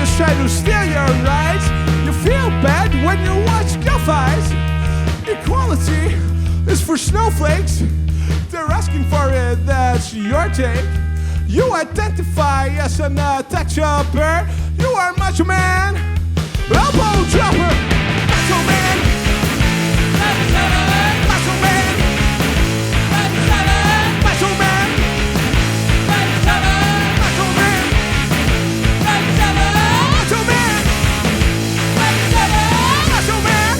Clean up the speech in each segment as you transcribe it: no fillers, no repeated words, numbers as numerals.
just try to steal your rights. You feel bad when you watch gunfights. Equality is for snowflakes. They're asking for it, that's your take. You identify as an attack chopper. You are Macho Man, elbow dropper. Macho Man, Macho Man, Macho Man, Macho Man, Macho Man, Macho Man,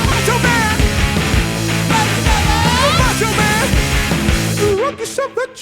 Macho Man, Macho Man, you rookie savage.